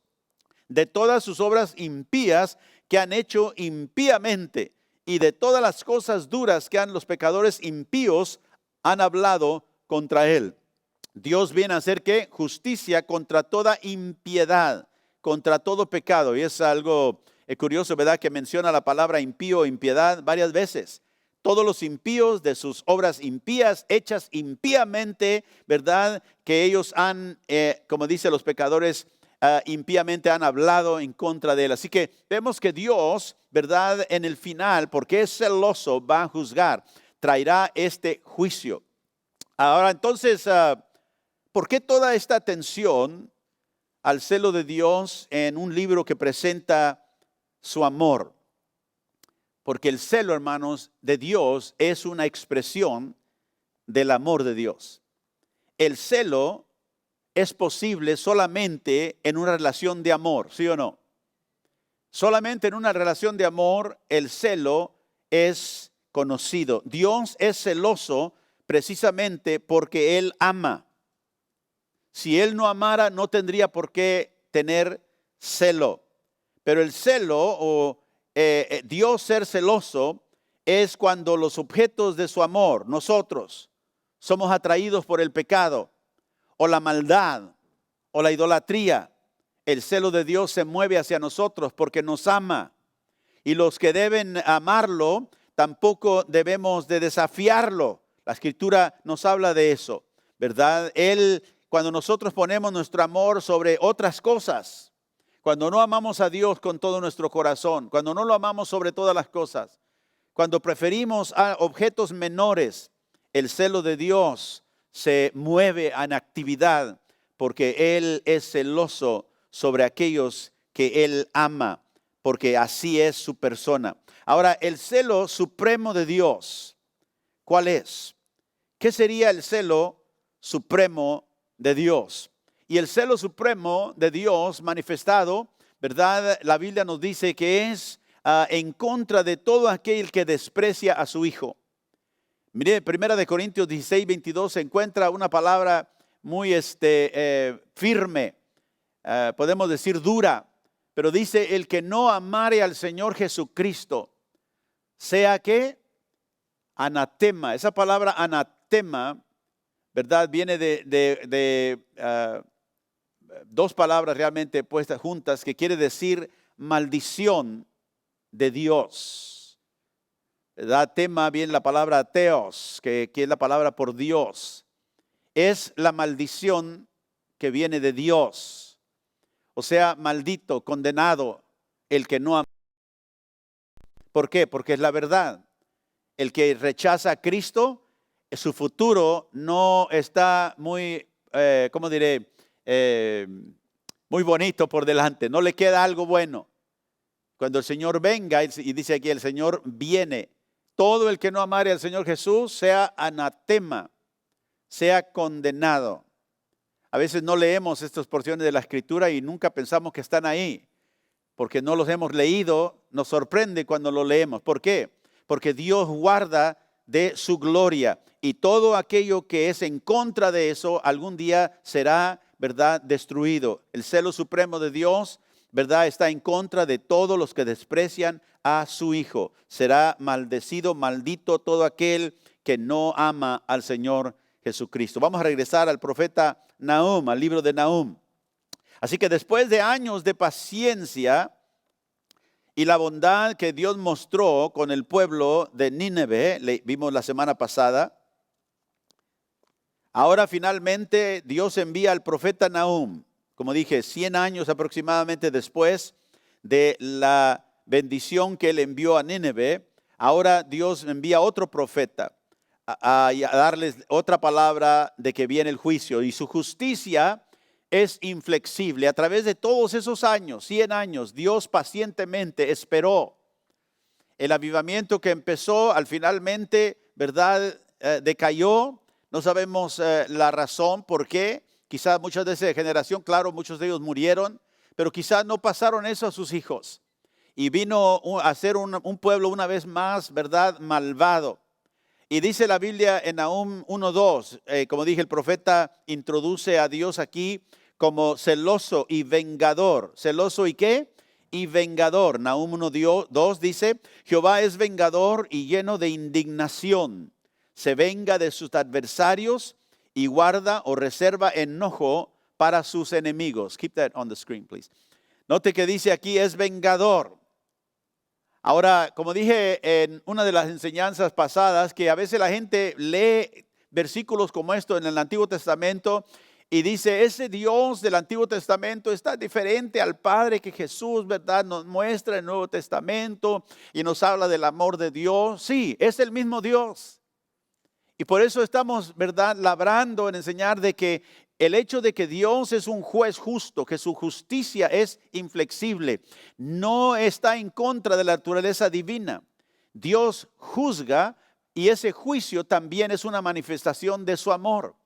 Speaker 1: de todas sus obras impías que han hecho impíamente y de todas las cosas duras que los pecadores impíos han hablado contra él. Dios viene a hacer ¿qué? Justicia contra toda impiedad, contra todo pecado. Y es algo curioso, ¿verdad? Que menciona la palabra impío o impiedad varias veces. todos los impíos de sus obras impías, hechas impíamente, ¿verdad? Que ellos han, como dicen los pecadores, impíamente han hablado en contra de él. Así que vemos que Dios, ¿verdad? En el final, porque es celoso, va a juzgar, traerá este juicio. Ahora entonces, ¿por qué toda esta atención al celo de Dios en un libro que presenta su amor? Porque el celo, hermanos, de Dios es una expresión del amor de Dios. El celo es posible solamente en una relación de amor, ¿sí o no? Solamente en una relación de amor el celo es conocido. Dios es celoso precisamente porque Él ama. Si Él no amara, no tendría por qué tener celo. Pero el celo o Dios ser celoso es cuando los objetos de su amor, nosotros, somos atraídos por el pecado o la maldad o la idolatría. El celo de Dios se mueve hacia nosotros porque nos ama. Y los que deben amarlo, tampoco debemos de desafiarlo. La Escritura nos habla de eso, ¿verdad? Cuando nosotros ponemos nuestro amor sobre otras cosas, cuando no amamos a Dios con todo nuestro corazón, cuando no lo amamos sobre todas las cosas, cuando preferimos a objetos menores, el celo de Dios se mueve en actividad porque Él es celoso sobre aquellos que Él ama, porque así es su persona. Ahora, el celo supremo de Dios, ¿cuál es? ¿Qué sería el celo supremo de Dios? Y el celo supremo de Dios manifestado, ¿verdad? La Biblia nos dice que es en contra de todo aquel que desprecia a su Hijo. Mire, 1 Corintios 16, 22 se encuentra una palabra muy firme, podemos decir dura, pero dice: el que no amare al Señor Jesucristo, sea que anatema. Esa palabra anatema, ¿verdad? Viene de dos palabras realmente puestas juntas que quiere decir maldición de Dios. ¿Verdad? Tema viene la palabra teos, que es la palabra por Dios. Es la maldición que viene de Dios. O sea, maldito, condenado, el que no ama. ¿Por qué? Porque es la verdad. El que rechaza a Cristo, su futuro no está muy, ¿cómo diré? Muy bonito por delante. No le queda algo bueno. Cuando el Señor venga, y dice aquí, el Señor viene. Todo el que no amare al Señor Jesús sea anatema, sea condenado. A veces no leemos estas porciones de la Escritura y nunca pensamos que están ahí, porque no los hemos leído. Nos sorprende cuando lo leemos. ¿Por qué? Porque Dios guarda de su gloria y todo aquello que es en contra de eso algún día será, ¿verdad?, destruido. El celo supremo de Dios, ¿verdad?, está en contra de todos los que desprecian a su Hijo. Será maldecido, maldito todo aquel que no ama al Señor Jesucristo. Vamos a regresar al profeta Nahum, al libro de Nahum. Así que después de años de paciencia y la bondad que Dios mostró con el pueblo de Nínive, vimos la semana pasada, ahora finalmente Dios envía al profeta Nahum, como dije, 100 años aproximadamente después de la bendición que él envió a Nínive. Ahora Dios envía otro profeta a darles otra palabra de que viene el juicio, y su justicia es inflexible. A través de todos esos años, 100 años, Dios pacientemente esperó. El avivamiento que empezó al finalmente, ¿verdad?, decayó. No sabemos la razón por qué. Quizás muchas de esa generación, claro, muchos de ellos murieron, pero quizás no pasaron eso a sus hijos. Y vino a ser un pueblo una vez más, ¿verdad?, malvado. Y dice la Biblia en Nahum 1:2, como dije, el profeta introduce a Dios aquí como celoso y vengador. ¿Celoso y qué? Y vengador. Nahum 1:2 dice: Jehová es vengador y lleno de indignación. Se venga de sus adversarios y guarda o reserva enojo para sus enemigos. Keep that on the screen, please. Note que dice aquí es vengador. Ahora, como dije en una de las enseñanzas pasadas, que a veces la gente lee versículos como esto en el Antiguo Testamento y dice, ese Dios del Antiguo Testamento está diferente al Padre que Jesús, ¿verdad?, nos muestra en el Nuevo Testamento y nos habla del amor de Dios. Sí, es el mismo Dios. Y por eso estamos, ¿verdad?, labrando en enseñar de que el hecho de que Dios es un juez justo, que su justicia es inflexible, no está en contra de la naturaleza divina. Dios juzga y ese juicio también es una manifestación de su amor.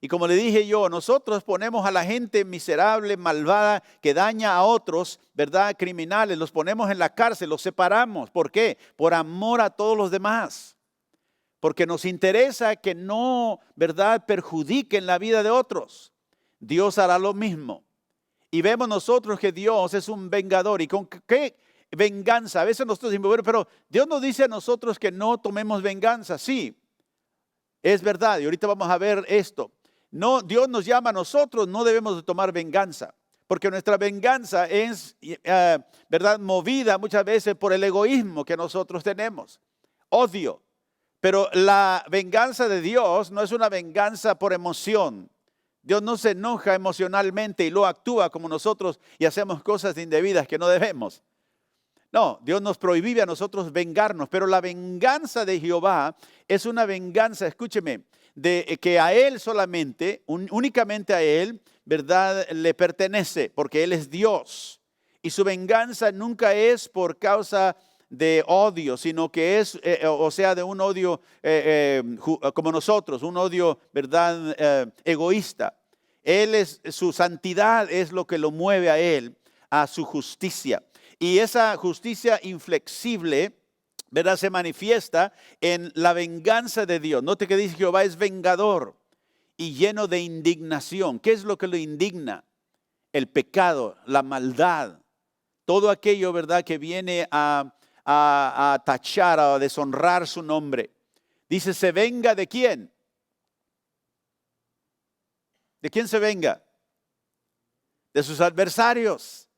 Speaker 1: Y como le dije yo, nosotros ponemos a la gente miserable, malvada, que daña a otros, ¿verdad?, criminales, los ponemos en la cárcel, los separamos. ¿Por qué? Por amor a todos los demás. Porque nos interesa que no, ¿verdad?, perjudiquen la vida de otros. Dios hará lo mismo. Y vemos nosotros que Dios es un vengador. ¿Y con qué venganza? A veces nosotros decimos, bueno, pero Dios nos dice a nosotros que no tomemos venganza. Sí, es verdad. Y ahorita vamos a ver esto. No, Dios nos llama a nosotros, no debemos de tomar venganza. Porque nuestra venganza es, ¿verdad?, movida muchas veces por el egoísmo que nosotros tenemos. Odio. Pero la venganza de Dios no es una venganza por emoción. Dios no se enoja emocionalmente y lo actúa como nosotros y hacemos cosas indebidas que no debemos. No, Dios nos prohíbe a nosotros vengarnos, pero la venganza de Jehová es una venganza, escúcheme, de que a Él solamente, únicamente a Él, ¿verdad?, le pertenece, porque Él es Dios. Y su venganza nunca es por causa de odio, sino que es, o sea, de un odio como nosotros, un odio, ¿verdad?, egoísta. Su santidad es lo que lo mueve a Él, a su justicia. Y esa justicia inflexible, ¿verdad?, se manifiesta en la venganza de Dios. Note que dice Jehová es vengador y lleno de indignación. ¿Qué es lo que lo indigna? El pecado, la maldad, todo aquello, ¿verdad?, que viene a tachar, a deshonrar su nombre. Dice, ¿se venga de quién? ¿De quién se venga? De sus adversarios.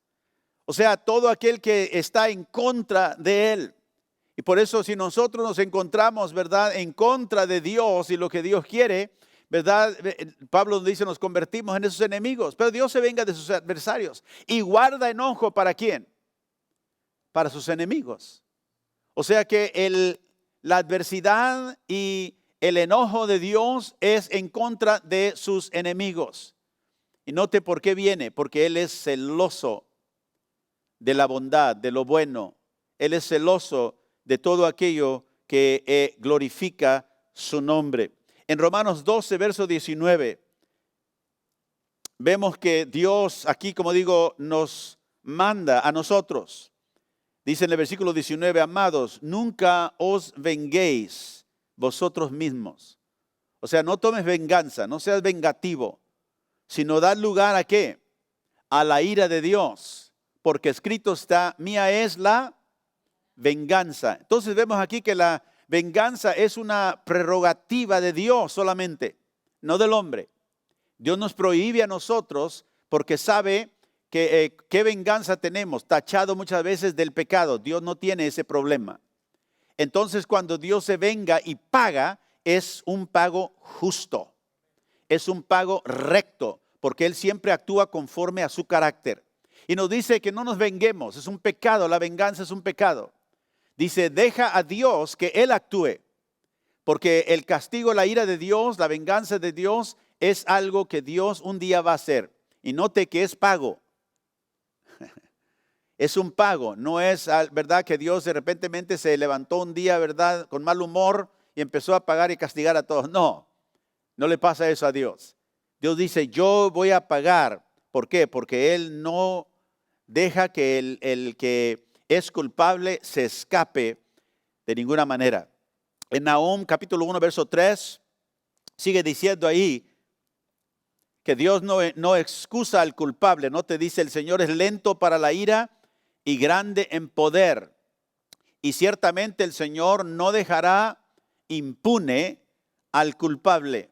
Speaker 1: O sea, todo aquel que está en contra de él. Y por eso si nosotros nos encontramos, ¿verdad?, en contra de Dios y lo que Dios quiere, ¿verdad?, Pablo dice, nos convertimos en esos enemigos. Pero Dios se venga de sus adversarios. Y guarda enojo, ¿para quién? Para sus enemigos. O sea que la adversidad y el enojo de Dios es en contra de sus enemigos. Y note por qué viene, porque Él es celoso de la bondad, de lo bueno. Él es celoso de todo aquello que glorifica su nombre. En Romanos 12, verso 19, vemos que Dios aquí, como digo, nos manda a nosotros. Dice en el versículo 19, amados, nunca os venguéis vosotros mismos. O sea, no tomes venganza, no seas vengativo, sino dad lugar ¿a qué? A la ira de Dios, porque escrito está, mía es la venganza. Entonces vemos aquí que la venganza es una prerrogativa de Dios solamente, no del hombre. Dios nos prohíbe a nosotros porque sabe que qué venganza tenemos, tachado muchas veces del pecado. Dios no tiene ese problema. Entonces cuando Dios se venga y paga, es un pago justo, es un pago recto, porque Él siempre actúa conforme a su carácter. Y nos dice que no nos venguemos, es un pecado, la venganza es un pecado. Dice, deja a Dios que Él actúe, porque el castigo, la ira de Dios, la venganza de Dios es algo que Dios un día va a hacer. Y note que es pago. Es un pago, no es verdad que Dios de repente se levantó un día, verdad, con mal humor y empezó a pagar y castigar a todos. No, no le pasa eso a Dios. Dios dice, yo voy a pagar. ¿Por qué? Porque Él no deja que el que es culpable se escape de ninguna manera. En Nahum capítulo 1, verso 3, sigue diciendo ahí que Dios no excusa al culpable. No te dice, el Señor es lento para la ira y grande en poder. Y ciertamente el Señor no dejará impune al culpable.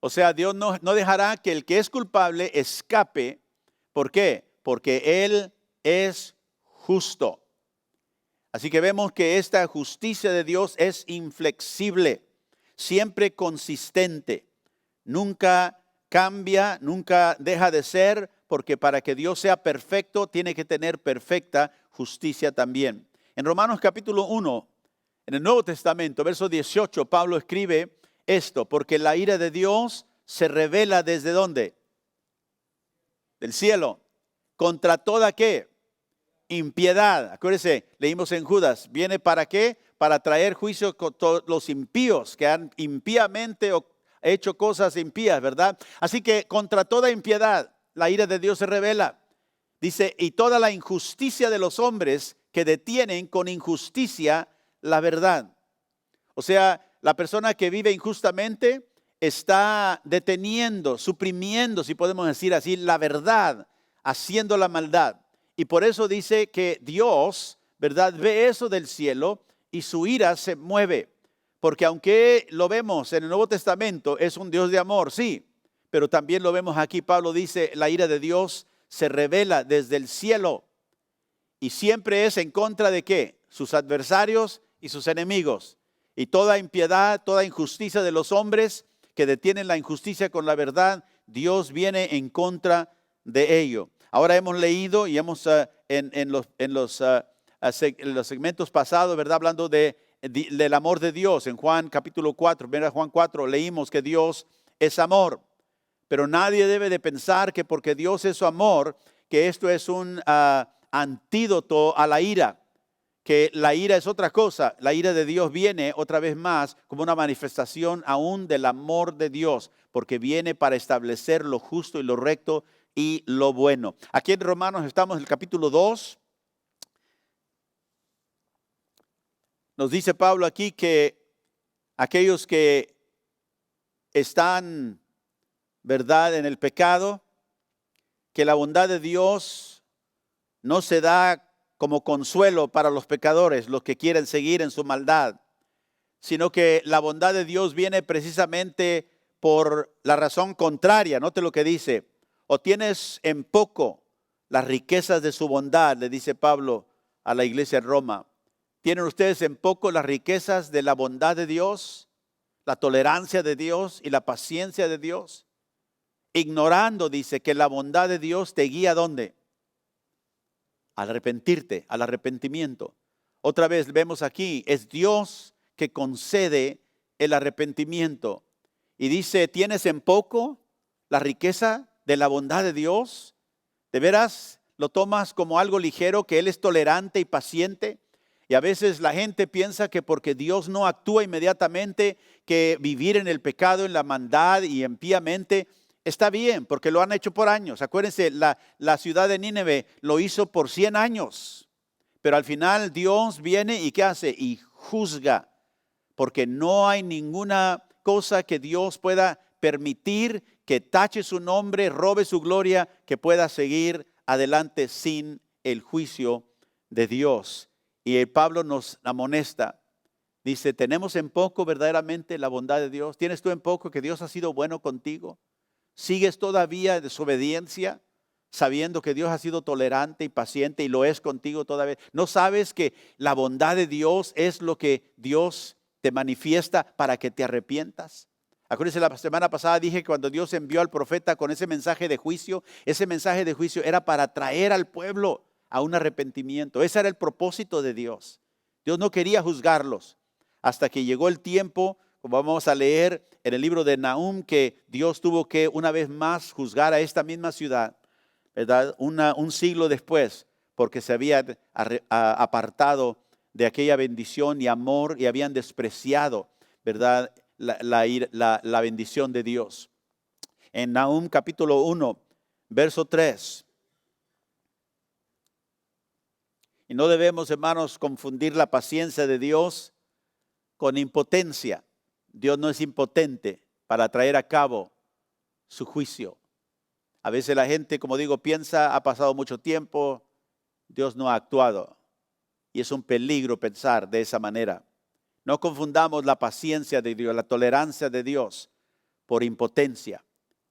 Speaker 1: O sea, Dios no dejará que el que es culpable escape. ¿Por qué? Porque Él es justo. Así que vemos que esta justicia de Dios es inflexible, siempre consistente, nunca cambia, nunca deja de ser, porque para que Dios sea perfecto, tiene que tener perfecta justicia también. En Romanos capítulo 1, en el Nuevo Testamento, verso 18, Pablo escribe esto: porque la ira de Dios se revela ¿desde dónde? Del cielo, contra toda ¿qué? Impiedad. Acuérdense, leímos en Judas, ¿viene para qué? Para traer juicio con todos los impíos que han impíamente hecho cosas impías, ¿verdad? Así que contra toda impiedad, la ira de Dios se revela. Dice, y toda la injusticia de los hombres que detienen con injusticia la verdad. O sea, la persona que vive injustamente está deteniendo, suprimiendo, si podemos decir así, la verdad, haciendo la maldad. Y por eso dice que Dios, ¿verdad?, ve eso del cielo y su ira se mueve. Porque aunque lo vemos en el Nuevo Testamento, es un Dios de amor, sí. Pero también lo vemos aquí, Pablo dice, la ira de Dios se revela desde el cielo. Y siempre es en contra de ¿qué? Sus adversarios y sus enemigos. Y toda impiedad, toda injusticia de los hombres que detienen la injusticia con la verdad, Dios viene en contra de ello. Ahora hemos leído y hemos en los segmentos pasados, ¿verdad? Hablando del amor de Dios. En Juan capítulo 4, mira Juan 4, leímos que Dios es amor. Pero nadie debe de pensar que porque Dios es su amor, que esto es un antídoto a la ira. Que la ira es otra cosa. La ira de Dios viene otra vez más como una manifestación aún del amor de Dios, porque viene para establecer lo justo y lo recto y lo bueno. Aquí en Romanos estamos en el capítulo 2. Nos dice Pablo aquí que aquellos que están, ¿verdad?, en el pecado, que la bondad de Dios no se da como consuelo para los pecadores, los que quieren seguir en su maldad, sino que la bondad de Dios viene precisamente por la razón contraria. Note lo que dice: o tienes en poco las riquezas de su bondad, le dice Pablo a la iglesia en Roma. ¿Tienen ustedes en poco las riquezas de la bondad de Dios, la tolerancia de Dios y la paciencia de Dios? Ignorando, dice, que la bondad de Dios te guía ¿a dónde? Al arrepentirte, al arrepentimiento. Otra vez vemos aquí, es Dios que concede el arrepentimiento. Y dice, ¿tienes en poco la riqueza de la bondad de Dios? ¿De veras lo tomas como algo ligero, que Él es tolerante y paciente? Y a veces la gente piensa que porque Dios no actúa inmediatamente, que vivir en el pecado, en la maldad y impíamente está bien, porque lo han hecho por años. Acuérdense, la ciudad de Nínive lo hizo por 100 años. Pero al final Dios viene y ¿qué hace? Y juzga. Porque no hay ninguna cosa que Dios pueda permitir que tache su nombre, robe su gloria, que pueda seguir adelante sin el juicio de Dios. Y Pablo nos amonesta. Dice, ¿tenemos en poco verdaderamente la bondad de Dios? ¿Tienes tú en poco que Dios ha sido bueno contigo? ¿Sigues todavía en desobediencia, sabiendo que Dios ha sido tolerante y paciente y lo es contigo todavía? ¿No sabes que la bondad de Dios es lo que Dios te manifiesta para que te arrepientas? Acuérdense, la semana pasada dije que cuando Dios envió al profeta con ese mensaje de juicio era para traer al pueblo a un arrepentimiento. Ese era el propósito de Dios. Dios no quería juzgarlos hasta que llegó el tiempo, como vamos a leer en el libro de Nahum, que Dios tuvo que una vez más juzgar a esta misma ciudad, ¿verdad? Un siglo después, porque se había apartado de aquella bendición y amor y habían despreciado, ¿verdad?, la bendición de Dios. En Nahum capítulo 1, verso 3. Y no debemos, hermanos, confundir la paciencia de Dios con impotencia. Dios no es impotente para traer a cabo su juicio. A veces la gente, como digo, piensa, ha pasado mucho tiempo, Dios no ha actuado. Y es un peligro pensar de esa manera. No confundamos la paciencia de Dios, la tolerancia de Dios por impotencia,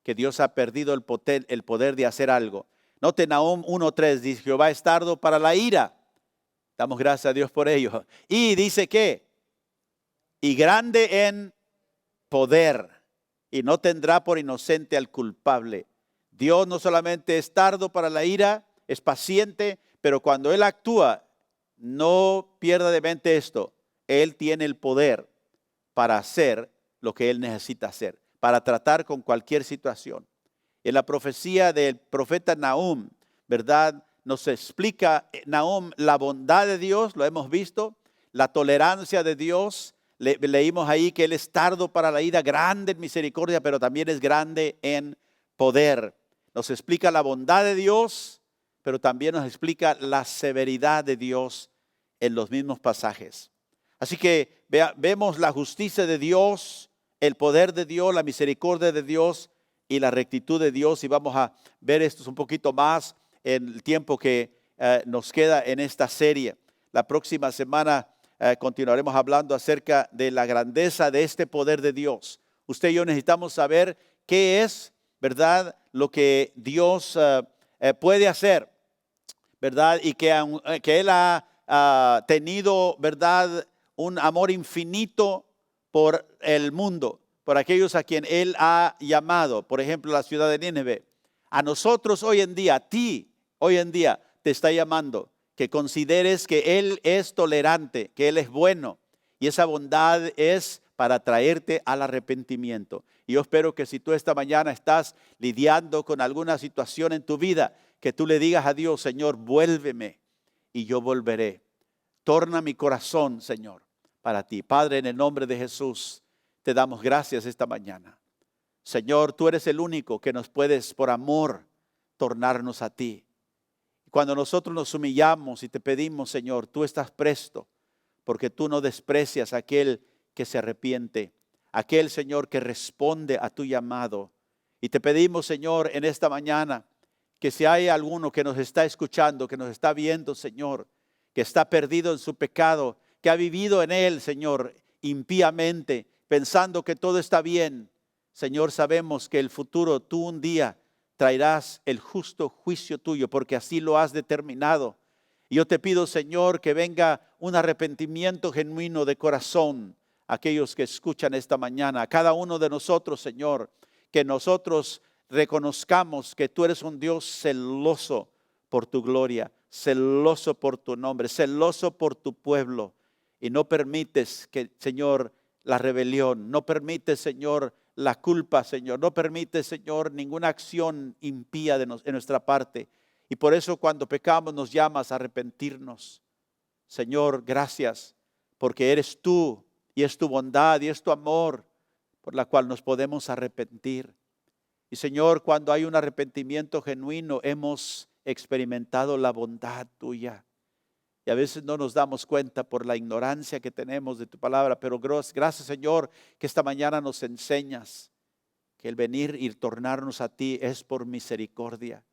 Speaker 1: que Dios ha perdido el poder de hacer algo. Note Nahum 1:3, dice, Jehová es tardo para la ira, Damos gracias a Dios por ello. Y dice que, y grande en poder, y no tendrá por inocente al culpable. Dios no solamente es tardo para la ira, es paciente, pero cuando Él actúa, no pierda de mente esto. Él tiene el poder para hacer lo que Él necesita hacer, para tratar con cualquier situación. En la profecía del profeta Nahum, ¿verdad? Nos explica Nahum la bondad de Dios, lo hemos visto, la tolerancia de Dios. Leímos ahí que Él es tardo para la ira, grande en misericordia, pero también es grande en poder. Nos explica la bondad de Dios, pero también nos explica la severidad de Dios en los mismos pasajes. Así que vemos la justicia de Dios, el poder de Dios, la misericordia de Dios y la rectitud de Dios. Y vamos a ver esto un poquito más en el tiempo que nos queda en esta serie. La próxima semana continuaremos hablando acerca de la grandeza de este poder de Dios. Usted y yo necesitamos saber qué es, ¿verdad?, lo que Dios puede hacer, ¿verdad? Y que Él ha tenido, ¿verdad?, un amor infinito por el mundo, por aquellos a quien Él ha llamado. Por ejemplo, la ciudad de Nínive. A nosotros hoy en día, a ti hoy en día te está llamando que consideres que Él es tolerante, que Él es bueno. Y esa bondad es para traerte al arrepentimiento. Y yo espero que si tú esta mañana estás lidiando con alguna situación en tu vida, que tú le digas a Dios: Señor, vuélveme y yo volveré. Torna mi corazón, Señor, para ti. Padre, en el nombre de Jesús, te damos gracias esta mañana. Señor, tú eres el único que nos puedes, por amor, tornarnos a ti. Cuando nosotros nos humillamos y te pedimos, Señor, tú estás presto, porque tú no desprecias a aquel que se arrepiente, aquel, Señor, que responde a tu llamado. Y te pedimos, Señor, en esta mañana, que si hay alguno que nos está escuchando, que nos está viendo, Señor, que está perdido en su pecado, que ha vivido en él, Señor, impíamente, pensando que todo está bien, Señor, sabemos que el futuro, tú un día traerás el justo juicio tuyo, porque así lo has determinado. Y yo te pido, Señor, que venga un arrepentimiento genuino de corazón a aquellos que escuchan esta mañana, a cada uno de nosotros, Señor, que nosotros reconozcamos que tú eres un Dios celoso por tu gloria, celoso por tu nombre, celoso por tu pueblo. Y no permites que, Señor, la rebelión, no permites, Señor, la culpa, Señor, no permites, Señor, ninguna acción impía en nuestra parte. Y por eso cuando pecamos nos llamas a arrepentirnos. Señor, gracias, porque eres tú y es tu bondad y es tu amor por la cual nos podemos arrepentir. Y Señor, cuando hay un arrepentimiento genuino, hemos experimentado la bondad tuya. Y a veces no nos damos cuenta por la ignorancia que tenemos de tu palabra, pero gracias, Señor, que esta mañana nos enseñas que el venir y tornarnos a ti es por misericordia.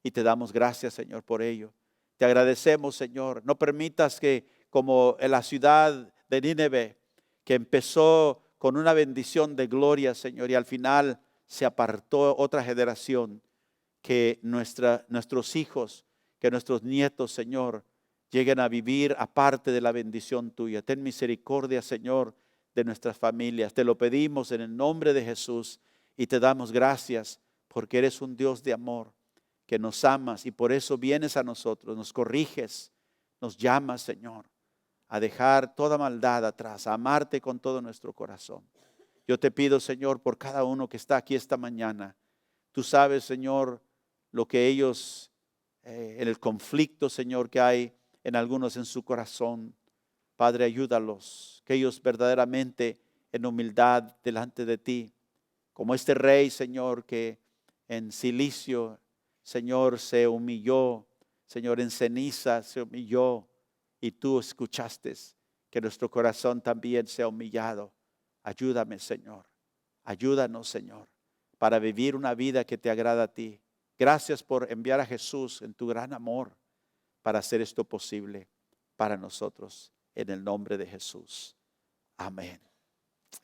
Speaker 1: Y te damos gracias, Señor, por ello. Te agradecemos, Señor. No permitas que, como en la ciudad de Nínive, que empezó con una bendición de gloria, Señor, y al final se apartó otra generación, que nuestros hijos, que nuestros nietos, Señor, lleguen a vivir aparte de la bendición tuya. Ten misericordia, Señor, de nuestras familias. Te lo pedimos en el nombre de Jesús y te damos gracias porque eres un Dios de amor, que nos amas y por eso vienes a nosotros, nos corriges, nos llamas, Señor, a dejar toda maldad atrás, a amarte con todo nuestro corazón. Yo te pido, Señor, por cada uno que está aquí esta mañana. Tú sabes, Señor, lo que ellos, en el conflicto, Señor, que hay en algunos en su corazón. Padre, ayúdalos, que ellos verdaderamente en humildad delante de ti, como este rey, Señor, que en silicio, Señor, se humilló, Señor, en ceniza se humilló y tú escuchaste que nuestro corazón también sea humillado. Ayúdame, Señor, ayúdanos, Señor, para vivir una vida que te agrada a ti. Gracias por enviar a Jesús en tu gran amor para hacer esto posible para nosotros, en el nombre de Jesús. Amén.